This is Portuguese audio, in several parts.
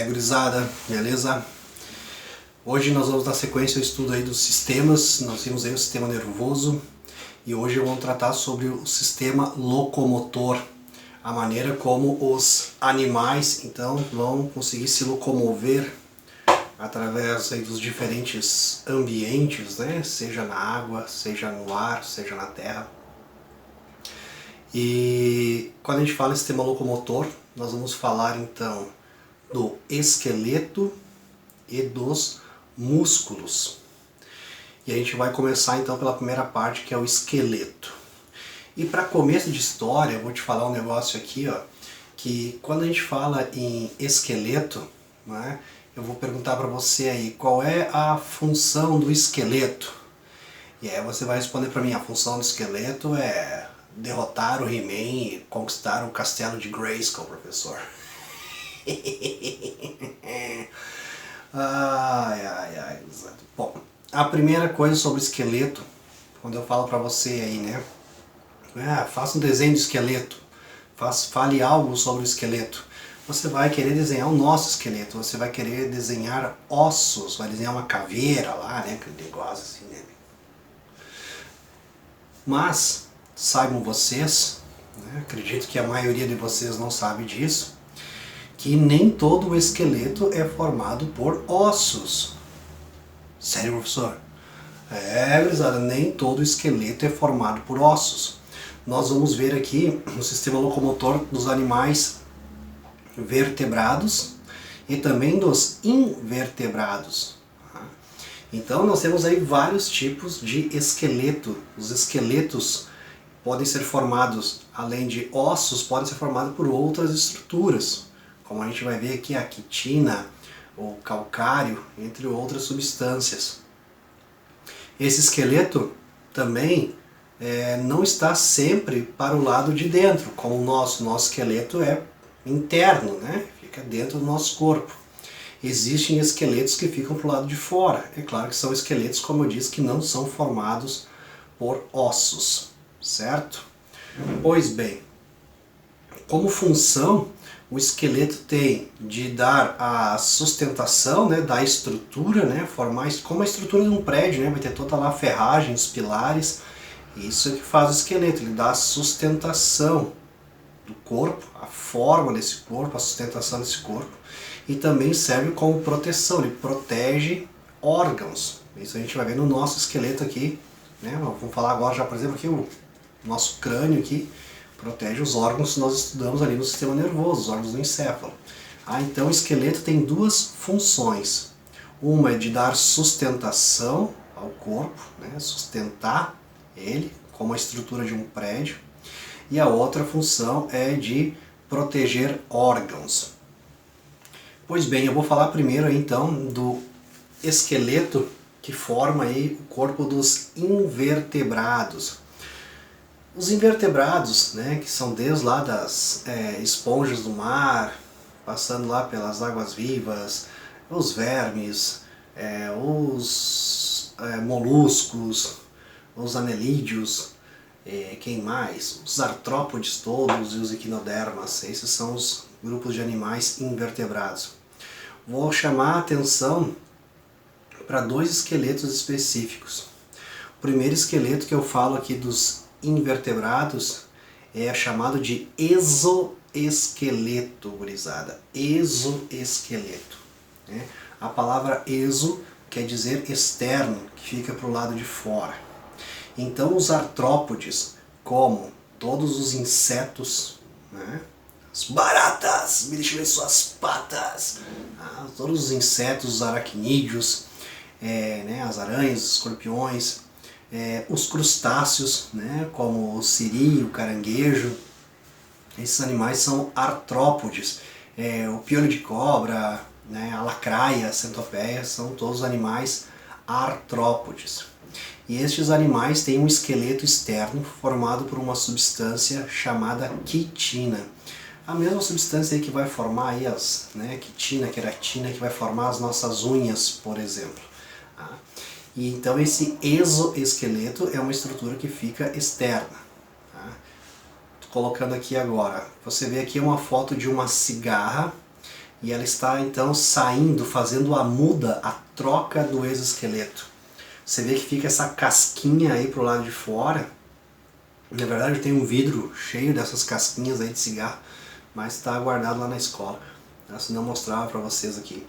Gurizada, beleza? Hoje nós vamos dar sequência ao estudo aí dos sistemas. Nós vimos aí o sistema nervoso e hoje vamos tratar sobre o sistema locomotor, a maneira como os animais então vão conseguir se locomover através aí dos diferentes ambientes, né? Seja na água, seja no ar, seja na terra. E quando a gente fala em sistema locomotor, nós vamos falar então do esqueleto e dos músculos. E a gente vai começar então pela primeira parte, que é o esqueleto. E para começo de história, eu vou te falar um negócio aqui, ó, que quando a gente fala em esqueleto, né, eu vou perguntar para você aí, qual é a função do esqueleto? E aí você vai responder para mim, a função do esqueleto é derrotar o He-Man e conquistar o castelo de Grayskull, professor. Ai. Bom, a primeira coisa sobre o esqueleto, quando eu falo pra você aí, né? Faça um desenho de esqueleto, fale algo sobre o esqueleto. Você vai querer desenhar o nosso esqueleto, você vai querer desenhar ossos, vai desenhar uma caveira lá, né? Aquele negócio assim, né? Mas, saibam vocês, né? Acredito que a maioria de vocês não sabe disso, que nem todo o esqueleto é formado por ossos. Sério, professor? Gurizada, nem todo o esqueleto é formado por ossos. Nós vamos ver aqui no sistema locomotor dos animais vertebrados e também dos invertebrados. Então nós temos aí vários tipos de esqueleto. Os esqueletos podem ser formados, além de ossos, podem ser formados por outras estruturas, como a gente vai ver aqui a quitina, o calcário, entre outras substâncias. Esse esqueleto também não está sempre para o lado de dentro, como o nosso esqueleto é interno, né? Fica dentro do nosso corpo. Existem esqueletos que ficam para o lado de fora. É claro que são esqueletos, como eu disse, que não são formados por ossos, certo? Pois bem, como função, o esqueleto tem de dar a sustentação, né, da estrutura, né, formar como a estrutura de um prédio, né, vai ter toda lá a ferragem, os pilares. Isso é que faz o esqueleto, ele dá a sustentação do corpo, a forma desse corpo, a sustentação desse corpo, e também serve como proteção, ele protege órgãos. Isso a gente vai ver no nosso esqueleto aqui, né? Vamos falar agora já, por exemplo, aqui o nosso crânio aqui, protege os órgãos que nós estudamos ali no sistema nervoso, os órgãos do encéfalo. Então o esqueleto tem duas funções. Uma é de dar sustentação ao corpo, né? Sustentar ele, como a estrutura de um prédio. E a outra função é de proteger órgãos. Pois bem, eu vou falar primeiro aí, então do esqueleto que forma aí o corpo dos invertebrados. Os invertebrados, né, que são desde lá das esponjas do mar, passando lá pelas águas vivas, os vermes, os moluscos, os anelídeos, quem mais? Os artrópodes todos e os equinodermas. Esses são os grupos de animais invertebrados. Vou chamar a atenção para dois esqueletos específicos. O primeiro esqueleto que eu falo aqui dos invertebrados é chamado de exoesqueleto, gurizada. Exoesqueleto, né? A palavra exo quer dizer externo, que fica para o lado de fora. Então os artrópodes, como todos os insetos, né? As baratas, me deixa ver suas patas, todos os insetos, os aracnídeos, né? As aranhas, os escorpiões, os crustáceos, né, como o siri, o caranguejo, esses animais são artrópodes. O piolho de cobra, né, a lacraia, a centopeia, são todos animais artrópodes. E estes animais têm um esqueleto externo formado por uma substância chamada quitina. A mesma substância aí que vai formar aí quitina, queratina, que vai formar as nossas unhas, por exemplo. E então esse exoesqueleto é uma estrutura que fica externa. Tô colocando aqui agora, você vê aqui uma foto de uma cigarra e ela está então saindo, fazendo a muda, a troca do exoesqueleto. Você vê que fica essa casquinha aí pro lado de fora. Na verdade eu tenho um vidro cheio dessas casquinhas aí de cigarro, mas está guardado lá na escola. Se não mostrava para vocês aqui.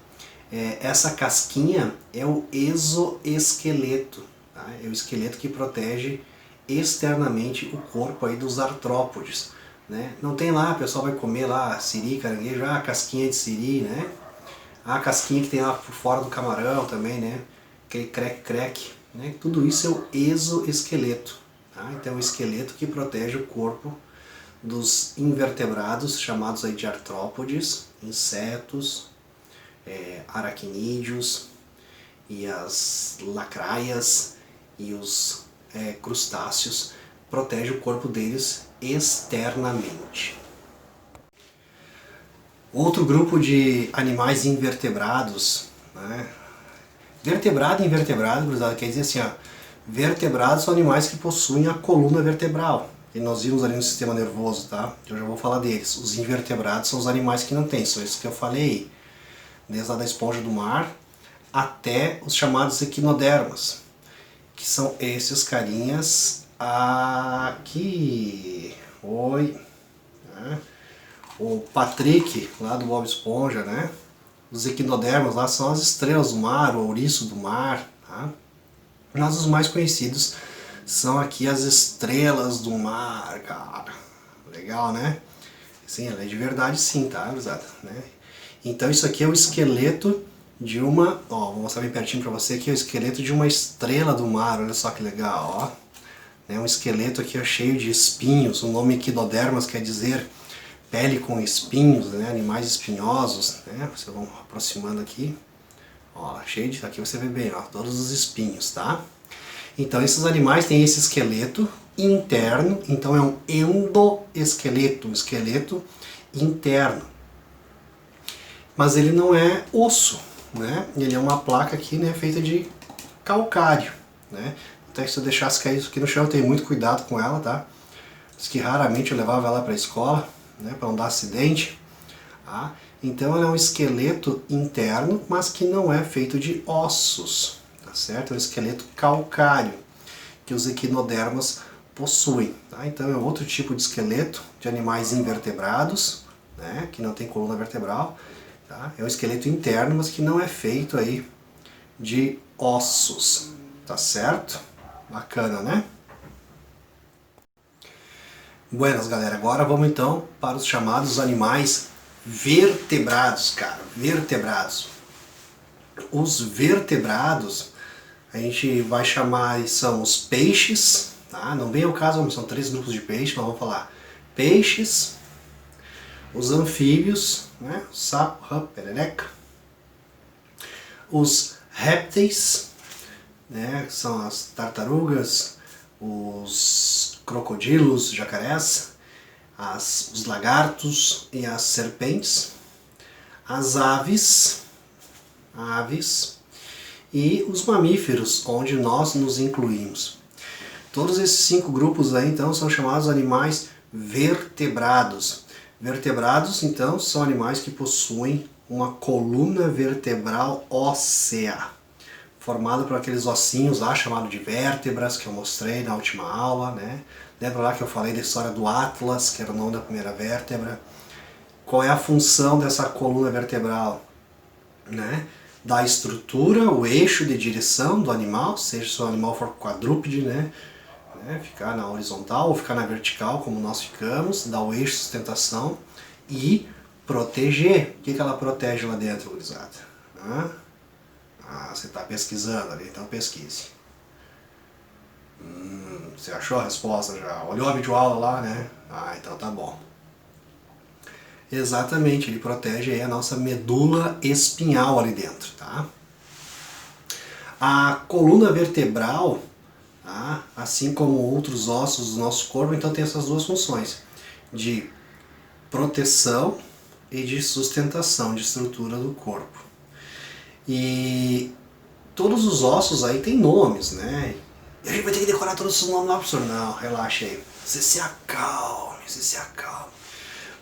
Essa casquinha é o exoesqueleto, tá? É o esqueleto que protege externamente o corpo aí dos artrópodes, né? Não tem lá, o pessoal vai comer lá siri, caranguejo, a casquinha de siri, né? A casquinha que tem lá por fora do camarão também, né? Aquele creque-creque, né? Tudo isso é o exoesqueleto, tá? Então é o esqueleto que protege o corpo dos invertebrados, chamados aí de artrópodes, insetos, aracnídeos, e as lacraias e os crustáceos, protege o corpo deles externamente. Outro grupo de animais invertebrados, né? Vertebrado e invertebrado, quer dizer assim, ó, vertebrados são animais que possuem a coluna vertebral, e nós vimos ali no sistema nervoso, tá? Eu já vou falar deles. Os invertebrados são os animais que não têm, são esses que eu falei, desde a da esponja do mar até os chamados equinodermas, que são esses carinhas aqui. Oi, né? O Patrick lá do Bob Esponja, né? Os equinodermas lá são as estrelas do mar, o ouriço do mar, tá? Mas os mais conhecidos são aqui as estrelas do mar, cara. Legal, né? Sim, ela é de verdade sim, tá, gurizada, né? Então isso aqui é o esqueleto de uma... Ó, vou mostrar bem pertinho pra você aqui, é o esqueleto de uma estrela do mar, olha só que legal, ó. É um esqueleto aqui ó, cheio de espinhos, o nome equinodermas quer dizer pele com espinhos, né? Animais espinhosos, né? Vocês vão aproximando aqui, ó, cheio de... Aqui você vê bem, ó, todos os espinhos, tá? Então esses animais têm esse esqueleto interno, então é um endoesqueleto, um esqueleto interno. Mas ele não é osso, né? Ele é uma placa aqui, né, feita de calcário, né? Até se eu deixasse cair isso aqui no chão, eu tenho muito cuidado com ela, tá? Diz que raramente eu levava ela para a escola, né, para não dar acidente, tá? Então ela é um esqueleto interno, mas que não é feito de ossos, tá certo? É um esqueleto calcário que os equinodermas possuem, tá? Então é outro tipo de esqueleto de animais invertebrados, né, que não tem coluna vertebral, tá? É um esqueleto interno, mas que não é feito aí de ossos, tá certo? Bacana, né? Buenas, galera, agora vamos então para os chamados animais vertebrados, cara, vertebrados. Os vertebrados a gente vai chamar, são os peixes, tá? Não vem ao caso, são 3 grupos de peixes, mas vamos falar peixes, os anfíbios, né? Sapo, rã, perereca, os répteis, né? São as tartarugas, os crocodilos, jacarés, os lagartos e as serpentes, as aves e os mamíferos, onde nós nos incluímos. Todos esses 5 grupos aí então são chamados animais vertebrados. Vertebrados então são animais que possuem uma coluna vertebral óssea, formada por aqueles ossinhos lá chamados de vértebras que eu mostrei na última aula, né? Lembra lá que eu falei da história do Atlas, que era o nome da primeira vértebra? Qual é a função dessa coluna vertebral, né? Da estrutura, o eixo de direção do animal, seja se o animal for quadrúpede, né? Ficar na horizontal ou ficar na vertical, como nós ficamos, dar o eixo de sustentação e proteger. O que ela protege lá dentro, gurizada? Você está pesquisando ali, então pesquise. Você achou a resposta já? Olhou a videoaula lá, né? Então tá bom. Exatamente, ele protege aí a nossa medula espinhal ali dentro, tá? A coluna vertebral, tá? Assim como outros ossos do nosso corpo, então tem essas duas funções, de proteção e de sustentação, de estrutura do corpo. E todos os ossos aí têm nomes, né? E a gente vai ter que decorar todos os nomes lá, professor. Não, relaxa aí. Você se acalme, você se acalme.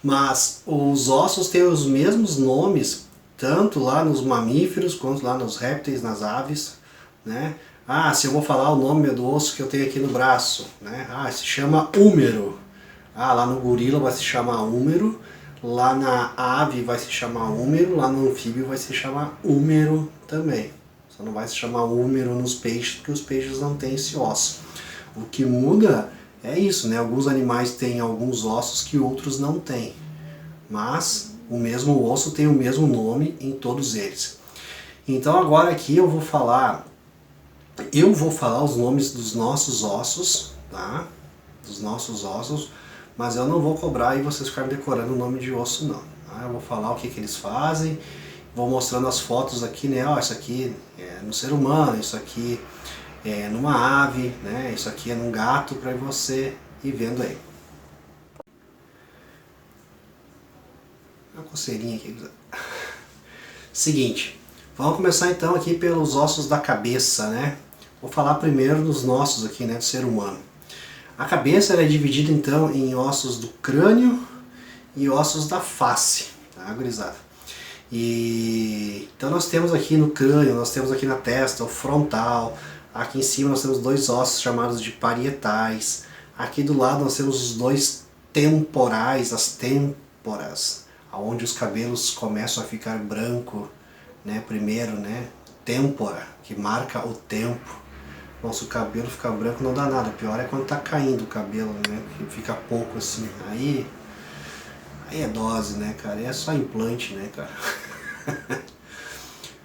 Mas os ossos têm os mesmos nomes, tanto lá nos mamíferos quanto lá nos répteis, nas aves, né? Ah, se eu vou falar o nome do osso que eu tenho aqui no braço, né? Ah, se chama húmero. Ah, lá no gorila vai se chamar húmero, lá na ave vai se chamar húmero, lá no anfíbio vai se chamar húmero também. Só não vai se chamar húmero nos peixes, porque os peixes não têm esse osso. O que muda é isso, né? Alguns animais têm alguns ossos que outros não têm. Mas o mesmo osso tem o mesmo nome em todos eles. Então agora aqui eu vou falar os nomes dos nossos ossos, tá? Dos nossos ossos, mas eu não vou cobrar e vocês ficarem decorando o nome de osso não. Tá? Eu vou falar o que eles fazem, vou mostrando as fotos aqui, né? Ó, isso aqui é no ser humano, isso aqui é numa ave, né? Isso aqui é num gato, para você ir vendo aí. Uma coceirinha aqui. Seguinte, vamos começar então aqui pelos ossos da cabeça, né? Vou falar primeiro dos nossos aqui, né, do ser humano. A cabeça é dividida então em ossos do crânio e ossos da face, tá, gurizada? Então nós temos aqui no crânio, nós temos aqui na testa o frontal, aqui em cima nós temos dois ossos chamados de parietais, aqui do lado nós temos os dois temporais, as têmporas, onde os cabelos começam a ficar branco, né, primeiro, né, têmpora, que marca o tempo. Nossa, o cabelo fica branco não dá nada, pior é quando tá caindo o cabelo, né, que fica pouco assim, aí é dose, né, cara, é só implante, né, cara.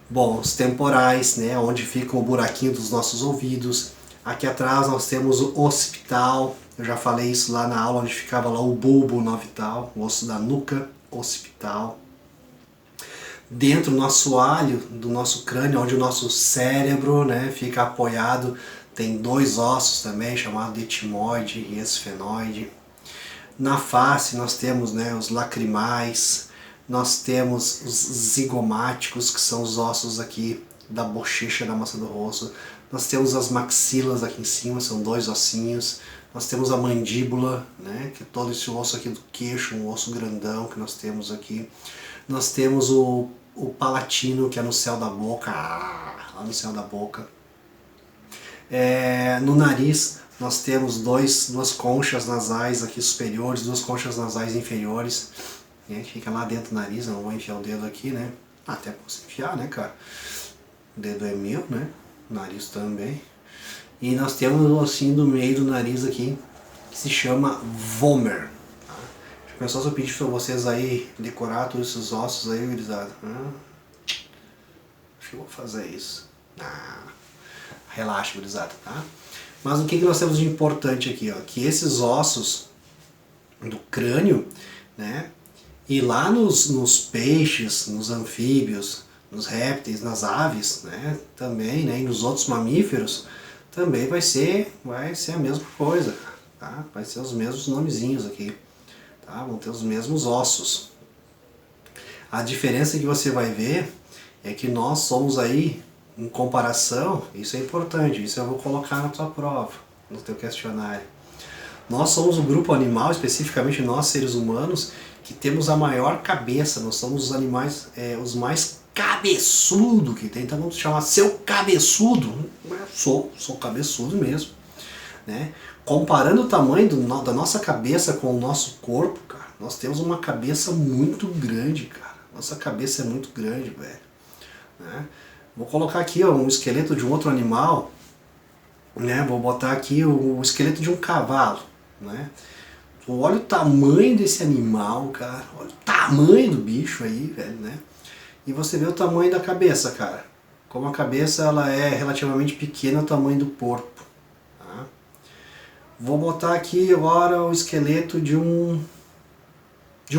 Bom, os temporais, né, onde fica o buraquinho dos nossos ouvidos. Aqui atrás nós temos o occipital, eu já falei isso lá na aula onde ficava lá o bulbo novital, o osso da nuca, occipital. Dentro do nosso assoalho, do nosso crânio, onde o nosso cérebro, né, fica apoiado, tem dois ossos também, chamados de etimoide e esfenoide. Na face nós temos, né, os lacrimais, nós temos os zigomáticos, que são os ossos aqui da bochecha da maçã do rosto. Nós temos as maxilas aqui em cima, são dois ossinhos. Nós temos a mandíbula, né, que é todo esse osso aqui do queixo, um osso grandão que nós temos aqui. Nós temos o palatino, que é no céu da boca, lá no céu da boca. No nariz nós temos duas conchas nasais aqui superiores, duas conchas nasais inferiores, né, que fica lá dentro do nariz. Eu não vou enfiar o dedo aqui, né? Até posso enfiar, né, cara? O dedo é meu, né? O nariz também. E nós temos o ossinho do meio do nariz aqui, que se chama vomer. Tá? Deixa eu pensar se eu pedir pra vocês aí decorar todos esses ossos aí, gurizada. Acho que eu vou fazer isso. Relaxa, gurizada, tá? Mas o que nós temos de importante aqui, ó? Que esses ossos do crânio, né? E lá nos peixes, nos anfíbios, nos répteis, nas aves, né? Também, né? E nos outros mamíferos, também vai ser a mesma coisa, tá? Vai ser os mesmos nomezinhos aqui, tá? Vão ter os mesmos ossos. A diferença que você vai ver é que nós somos aí, em comparação, isso é importante, isso eu vou colocar na tua prova, no teu questionário. Nós somos o grupo animal, especificamente nós seres humanos, que temos a maior cabeça, nós somos os animais, os mais cabeçudo que tem, então vamos chamar seu cabeçudo. Sou cabeçudo mesmo, né? Comparando o tamanho da nossa cabeça com o nosso corpo, cara, nós temos uma cabeça muito grande, cara. Nossa cabeça é muito grande, velho, né? Vou colocar aqui, ó, um esqueleto de um outro animal, né? Vou botar aqui o esqueleto de um cavalo, né? Olha o tamanho desse animal, cara. Olha o tamanho do bicho aí, velho, né? E você vê o tamanho da cabeça, cara. Como a cabeça ela é relativamente pequena, o tamanho do corpo. Tá? Vou botar aqui agora o esqueleto de um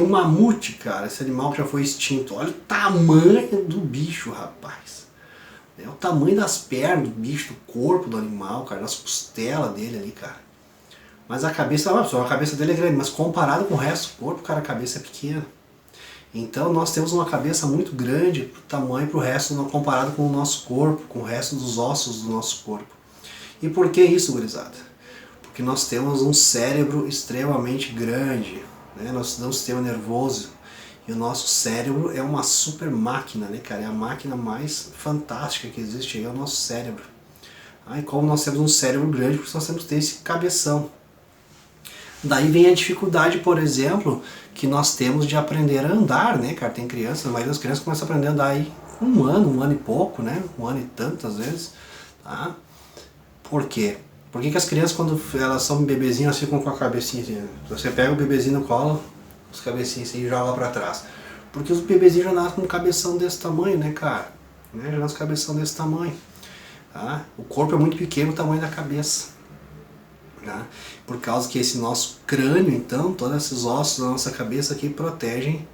mamute, cara. Esse animal que já foi extinto. Olha o tamanho do bicho, rapaz. É o tamanho das pernas do bicho, do corpo do animal, cara, das costelas dele ali, cara. Mas a cabeça dele é grande, mas comparado com o resto do corpo, cara, a cabeça é pequena. Então nós temos uma cabeça muito grande pro tamanho, pro resto, comparado com o nosso corpo, com o resto dos ossos do nosso corpo. E por que isso, gurizada? Porque nós temos um cérebro extremamente grande, né? Nós temos um sistema nervoso e o nosso cérebro é uma super máquina, né, cara? É a máquina mais fantástica que existe aí, é o nosso cérebro. E como nós temos um cérebro grande, porque nós temos que ter esse cabeção. Daí vem a dificuldade, por exemplo, que nós temos de aprender a andar, né, cara? Tem crianças, a maioria das crianças começa a aprender a andar aí com um ano e pouco, né? Um ano e tanto às vezes, tá? Por quê? Por que as crianças, quando elas são bebezinhas, elas ficam com a cabecinha assim? Você pega o bebezinho no colo, os cabecinhos assim e joga pra trás. Porque os bebezinhos já nascem com um cabeção desse tamanho, né, cara? Né? Já nascem com cabeção desse tamanho. Tá? O corpo é muito pequeno, o tamanho da cabeça. Tá? Por causa que esse nosso crânio, então, todos esses ossos da nossa cabeça aqui protegem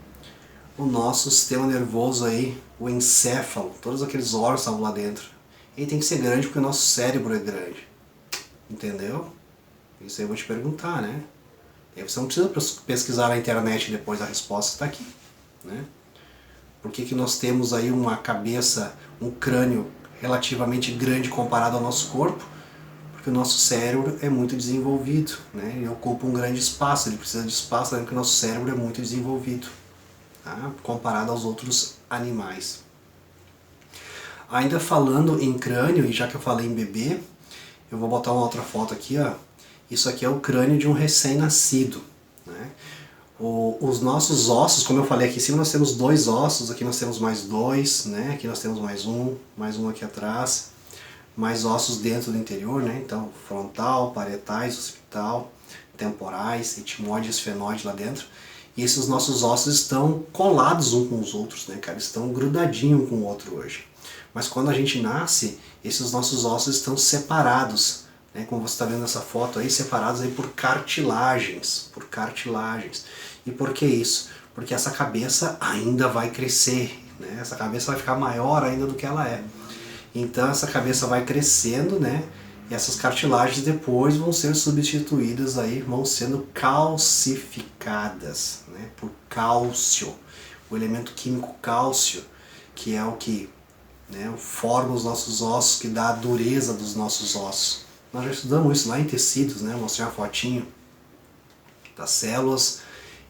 o nosso sistema nervoso aí, o encéfalo, todos aqueles órgãos estavam lá dentro. Ele tem que ser grande porque o nosso cérebro é grande. Entendeu? Isso aí eu vou te perguntar, né? E aí você não precisa pesquisar na internet depois, a resposta está aqui, né? Por que nós temos aí uma cabeça, um crânio relativamente grande comparado ao nosso corpo? Porque o nosso cérebro é muito desenvolvido, né? Ele ocupa um grande espaço, ele precisa de espaço, né? Porque o nosso cérebro é muito desenvolvido, tá? Comparado aos outros animais. Ainda falando em crânio, e já que eu falei em bebê, eu vou botar uma outra foto aqui, ó. Isso aqui é o crânio de um recém-nascido, né? Os nossos ossos, como eu falei aqui em cima, nós temos 2 ossos, aqui nós temos mais 2, né? Aqui nós temos mais um aqui atrás, mais ossos dentro do interior, né? Então, frontal, parietais, occipital, temporais, etimoide e esfenoide lá dentro. E esses nossos ossos estão colados uns com os outros, né, cara? Estão grudadinhos um com o outro hoje. Mas quando a gente nasce, esses nossos ossos estão separados, né? Como você está vendo nessa foto aí, separados aí por cartilagens, E por que isso? Porque essa cabeça ainda vai crescer, né? Essa cabeça vai ficar maior ainda do que ela é. Então essa cabeça vai crescendo, né? E essas cartilagens depois vão ser substituídas aí, vão sendo calcificadas, né? Por cálcio, o elemento químico cálcio, que é o que, né, forma os nossos ossos, que dá a dureza dos nossos ossos. Nós já estudamos isso lá em tecidos, né? Mostrei uma fotinho das células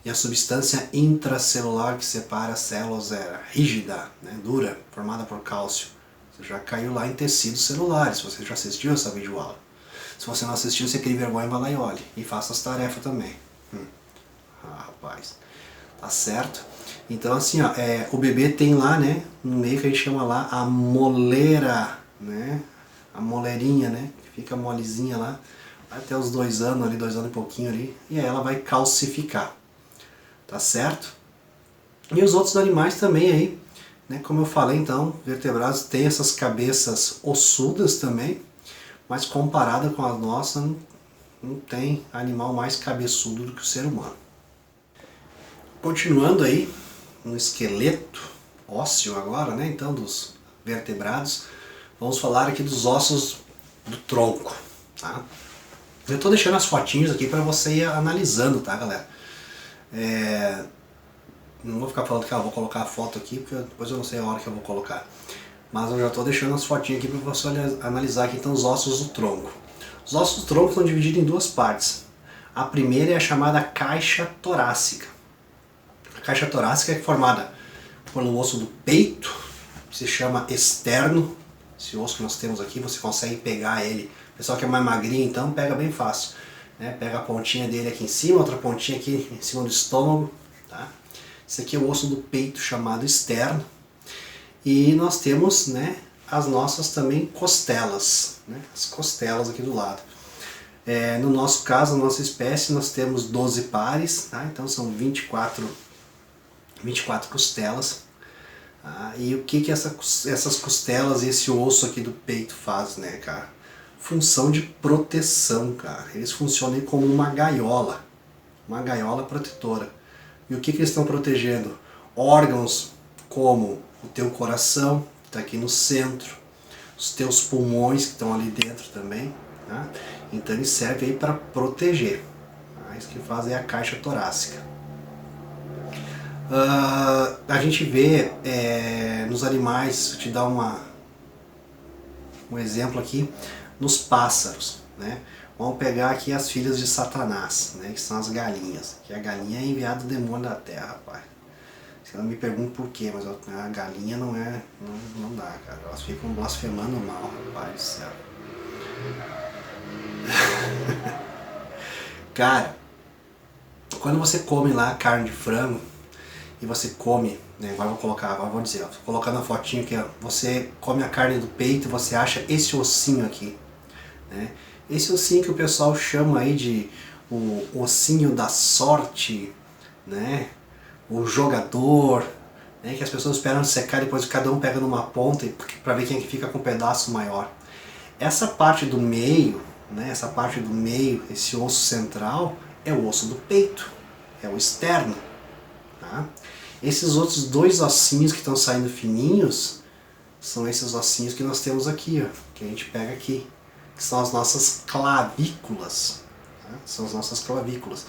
e a substância intracelular que separa as células é rígida, né? Dura, formada por cálcio. Você já caiu lá em tecidos celulares, você já assistiu essa videoaula. Se você não assistiu, você cria vergonha, vai lá e olhe. E faça as tarefas também. Rapaz, tá certo? Então assim, ó, o bebê tem lá, né, no meio que a gente chama lá a moleira, né? A moleirinha, né? Que fica molezinha lá, até os 2 anos ali, 2 anos e pouquinho ali, e aí ela vai calcificar. Tá certo? E os outros animais também aí, né? Como eu falei, então, vertebrados têm essas cabeças ossudas também, mas comparada com a nossa, não tem animal mais cabeçudo do que o ser humano. Continuando aí no esqueleto ósseo agora, né? Então, dos vertebrados, vamos falar aqui dos ossos do tronco, tá? Eu estou deixando as fotinhas aqui para você ir analisando, tá, galera? Não vou ficar falando que vou colocar a foto aqui, porque depois eu não sei a hora que eu vou colocar. Mas eu já estou deixando as fotinhas aqui para você analisar aqui então os ossos do tronco. Os ossos do tronco são divididos em 2 partes. A primeira é a chamada caixa torácica. A caixa torácica é formada pelo osso do peito, que se chama externo. Esse osso que nós temos aqui, você consegue pegar ele. O pessoal que é mais magrinho, então, pega bem fácil, né? Pega a pontinha dele aqui em cima, outra pontinha aqui em cima do estômago, tá? Esse aqui é o osso do peito chamado externo. E nós temos, né, as nossas também costelas, né? As costelas aqui do lado. No nosso caso, na nossa espécie, nós temos 12 pares, tá? Então são 24 costelas. E o que essas costelas e esse osso aqui do peito faz, né, cara? Função de proteção, cara. Eles funcionam como uma gaiola protetora. E o que eles estão protegendo? Órgãos como o teu coração, que está aqui no centro, os teus pulmões, que estão ali dentro também, tá? Então ele serve aí para proteger. Tá? Isso que faz é a caixa torácica. A gente vê nos animais, vou te dar um exemplo aqui, nos pássaros, né? Vamos pegar aqui as filhas de Satanás, né, que são as galinhas. Que a galinha é enviada do demônio da terra, rapaz. Você não me pergunta por quê, mas a galinha não é. Não dá, cara. Elas ficam blasfemando mal, rapaz do céu. Cara, quando você come lá carne de frango e você come, né, agora vou dizer, ó, vou colocar na fotinho aqui, ó, você come a carne do peito e você acha esse ossinho aqui, né? Esse ossinho que o pessoal chama aí de o ossinho da sorte, né? O jogador, né? Que as pessoas esperam secar e depois cada um pega numa ponta para ver quem é que fica com um pedaço maior. Essa parte do meio, né? Essa parte do meio, esse osso central, é o osso do peito, é o externo. Tá? Esses outros dois ossinhos que estão saindo fininhos, são esses ossinhos que nós temos aqui, ó, que a gente pega aqui, que são as nossas clavículas. Tá? São as nossas clavículas.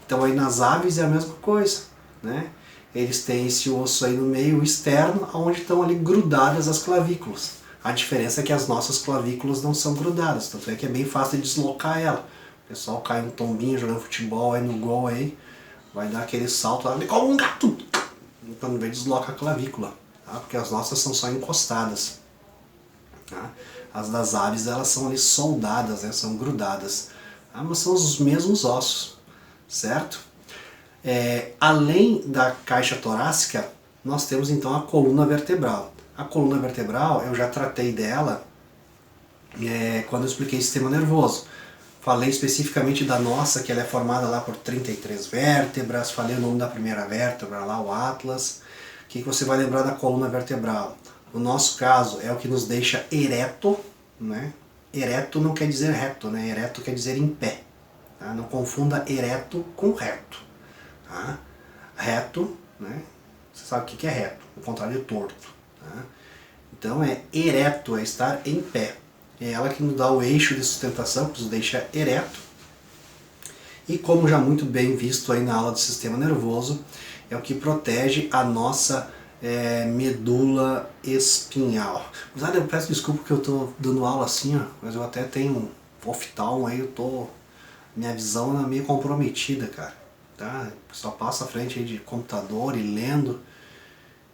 Então aí nas aves é a mesma coisa, né? Eles têm esse osso aí no meio externo, onde estão ali grudadas as clavículas. A diferença é que as nossas clavículas não são grudadas, tanto é que é bem fácil de deslocar ela. O pessoal cai um tombinho jogando futebol aí no gol aí, vai dar aquele salto lá, como um gato! Quando vem desloca a clavícula, tá? Porque as nossas são só encostadas. Tá? As das aves elas são ali soldadas, né? São grudadas. Tá? Mas são os mesmos ossos, certo? Além da caixa torácica, nós temos então a coluna vertebral. A coluna vertebral, eu já tratei dela quando eu expliquei sistema nervoso. Falei especificamente da nossa, que ela é formada lá por 33 vértebras, falei o nome da primeira vértebra lá, o Atlas. O que você vai lembrar da coluna vertebral? No nosso caso, é o que nos deixa ereto, né? Ereto não quer dizer reto, né? Ereto quer dizer em pé. Tá? Não confunda ereto com reto. Tá? Reto, né? Você sabe o que é reto, o contrário de torto. Tá? Então é ereto, é estar em pé. É ela que nos dá o eixo de sustentação, que nos deixa ereto. E como já muito bem visto aí na aula do sistema nervoso, é o que protege a nossa medula espinhal. Mas eu peço desculpa que eu estou dando aula assim, ó, mas eu até tenho um oftalmo aí, minha visão é meio comprometida, cara. Tá? Só passa à frente aí de computador e lendo,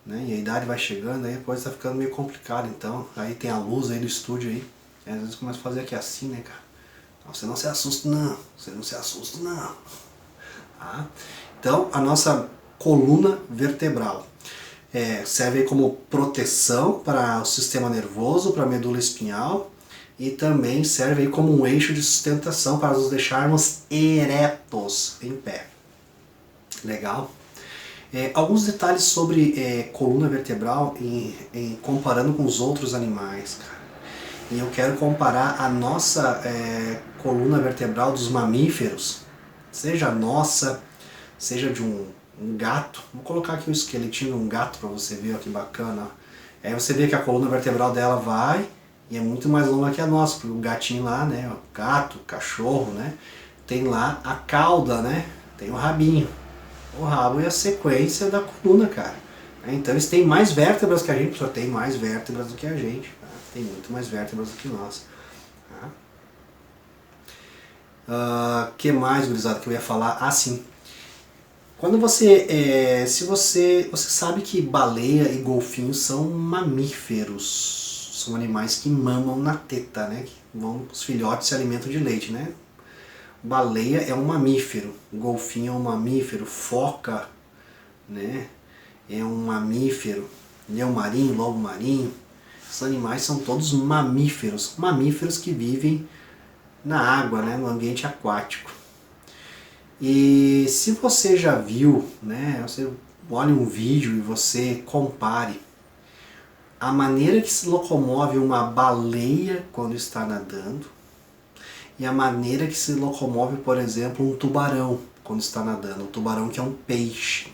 né? E a idade vai chegando, aí a coisa tá ficando meio complicada, então. Aí tem a luz aí do estúdio aí, e às vezes começa a fazer aqui assim, né, cara? Então, você não se assusta não, você não se assusta não. Tá? Então, a nossa coluna vertebral serve aí como proteção para o sistema nervoso, para a medula espinhal, e também serve aí como um eixo de sustentação para nos deixarmos eretos em pé. Legal? Alguns detalhes sobre coluna vertebral comparando com os outros animais, cara. E eu quero comparar a nossa coluna vertebral dos mamíferos, seja a nossa, seja de um gato. Vou colocar aqui o esqueletinho de um gato para você ver, ó, que bacana. Aí você vê que a coluna vertebral dela vai e é muito mais longa que a nossa, porque o gatinho lá, né, o gato, o cachorro, né, tem lá a cauda, né, tem o rabinho. O rabo é a sequência da coluna, cara. Então eles têm mais vértebras que a gente, só tem mais vértebras do que a gente. Tá? Tem muito mais vértebras do que nós. Que mais, gurizada, que eu ia falar? Ah, sim. Quando você sabe que baleia e golfinho são mamíferos, são animais que mamam na teta, né? Os filhotes se alimentam de leite, né? Baleia é um mamífero, golfinho é um mamífero, foca, né, é um mamífero, leão marinho, lobo marinho. Esses animais são todos mamíferos, mamíferos que vivem na água, né, no ambiente aquático. E se você já viu, né, você olha um vídeo e você compare a maneira que se locomove uma baleia quando está nadando, e a maneira que se locomove, por exemplo, um tubarão quando está nadando, um tubarão que é um peixe.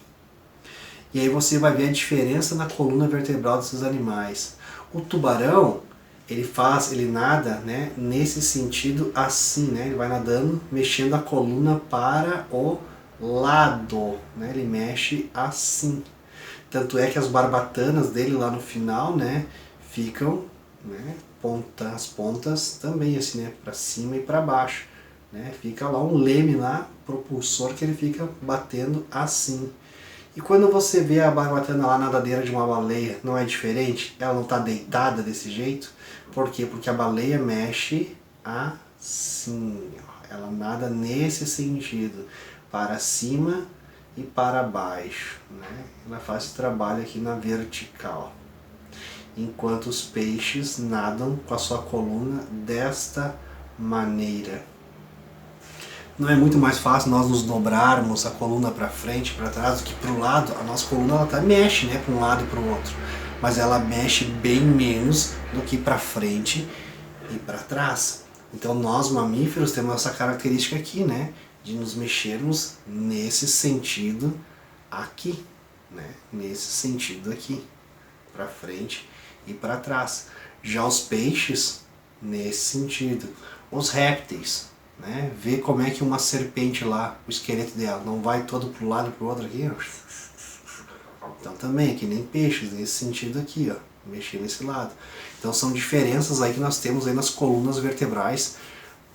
E aí você vai ver a diferença na coluna vertebral desses animais. O tubarão, ele nada, né, nesse sentido assim, né, ele vai nadando, mexendo a coluna para o lado, né, ele mexe assim. Tanto é que as barbatanas dele lá no final, né, ficam, né, as pontas também assim, né, para cima e para baixo, né? Fica lá um leme lá, propulsor, que ele fica batendo assim. E quando você vê a barbatana lá na nadadeira de uma baleia, não é diferente? Ela não está deitada desse jeito? Por quê? Porque a baleia mexe assim, ó. Ela nada nesse sentido, para cima e para baixo, né? Ela faz esse trabalho aqui na vertical. Enquanto os peixes nadam com a sua coluna desta maneira. Não é muito mais fácil nós nos dobrarmos a coluna para frente, para trás, do que para o lado? A nossa coluna ela até mexe, né, para um lado e para o outro, mas ela mexe bem menos do que para frente e para trás. Então nós mamíferos temos essa característica aqui, né, de nos mexermos nesse sentido aqui, né, nesse sentido aqui, para frente e para trás. Já os peixes, nesse sentido. Os répteis, né? Ver como é que uma serpente lá, o esqueleto dela, não vai todo para um lado e para o outro aqui, ó. Então também, que nem peixes, nesse sentido aqui, ó, mexer nesse lado. Então são diferenças aí que nós temos aí nas colunas vertebrais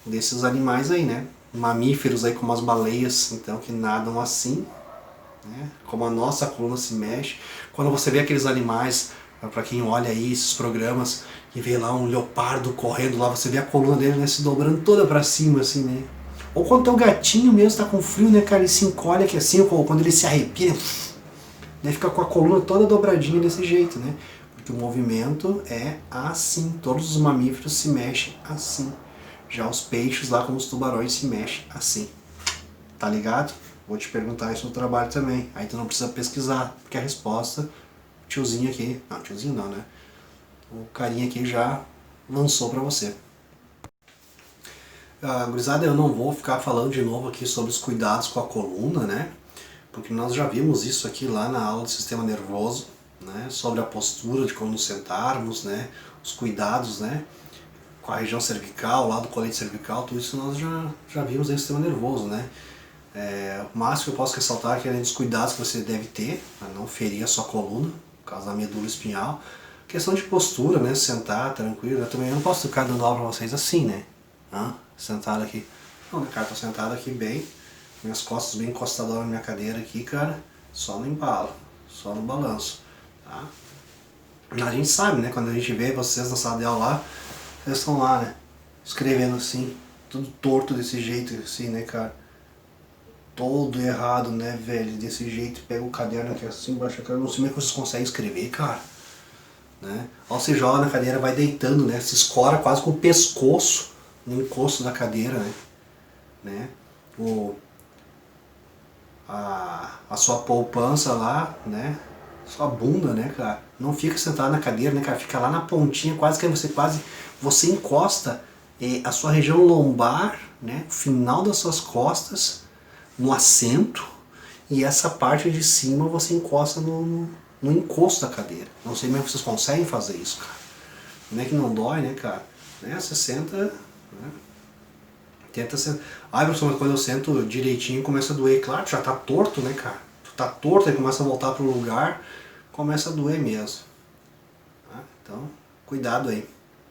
desses animais aí, né? Mamíferos aí como as baleias, então, que nadam assim, né? Como a nossa coluna se mexe. Quando você vê aqueles animais, para quem olha aí esses programas e vê lá um leopardo correndo lá, você vê a coluna dele, né, se dobrando toda para cima assim, né? Ou quando teu gatinho mesmo tá com frio, né, cara, ele se encolhe aqui assim, ou quando ele se arrepia, né, fica com a coluna toda dobradinha desse jeito, né? Porque o movimento é assim, todos os mamíferos se mexem assim. Já os peixes lá, como os tubarões, se mexem assim. Tá ligado? Vou te perguntar isso no trabalho também. Aí tu não precisa pesquisar, porque a resposta, o tiozinho aqui, não, tiozinho não, né? O carinha aqui já lançou pra você. Gurizada, eu não vou ficar falando de novo aqui sobre os cuidados com a coluna, né? Porque nós já vimos isso aqui lá na aula do sistema nervoso, né? Sobre a postura de como nos sentarmos, né? Os cuidados, né? Com a região cervical, lá do colete cervical, tudo isso nós já vimos aí no sistema nervoso, né? O máximo que eu posso ressaltar é que além dos cuidados que você deve ter, para não ferir a sua coluna, por causa da medula espinhal, questão de postura, né? Sentar tranquilo. Eu também não posso ficar dando aula para vocês assim, né? Sentado aqui. Não, né, cara? Tô sentado aqui bem, minhas costas bem encostadas na minha cadeira aqui, cara. Só no embalo, só no balanço, tá? A gente sabe, né? Quando a gente vê vocês na sala de aula lá, vocês estão lá, né? Escrevendo assim, tudo torto desse jeito, assim, né, cara? Todo errado, né, velho? Desse jeito, pega o caderno aqui assim, baixa a cara, não sei como é que vocês conseguem escrever, cara. Né? Ao você joga na cadeira, vai deitando, né? Se escora quase com o pescoço no encosto da cadeira, né? A sua poupança lá, né? Sua bunda, né, cara? Não fica sentado na cadeira, né, cara? Fica lá na pontinha, quase que você encosta a sua região lombar, né? O final das suas costas no assento, e essa parte de cima você encosta no encosto da cadeira. Não sei como é que vocês conseguem fazer isso, cara. Não é que não dói, né, cara? Né? Você senta, né? Tenta sentar. Ai, professor, mas quando eu sento direitinho começa a doer. Claro, tu já tá torto, né, cara? Tu tá torto, aí começa a voltar pro lugar, começa a doer mesmo. Tá? Então, cuidado aí.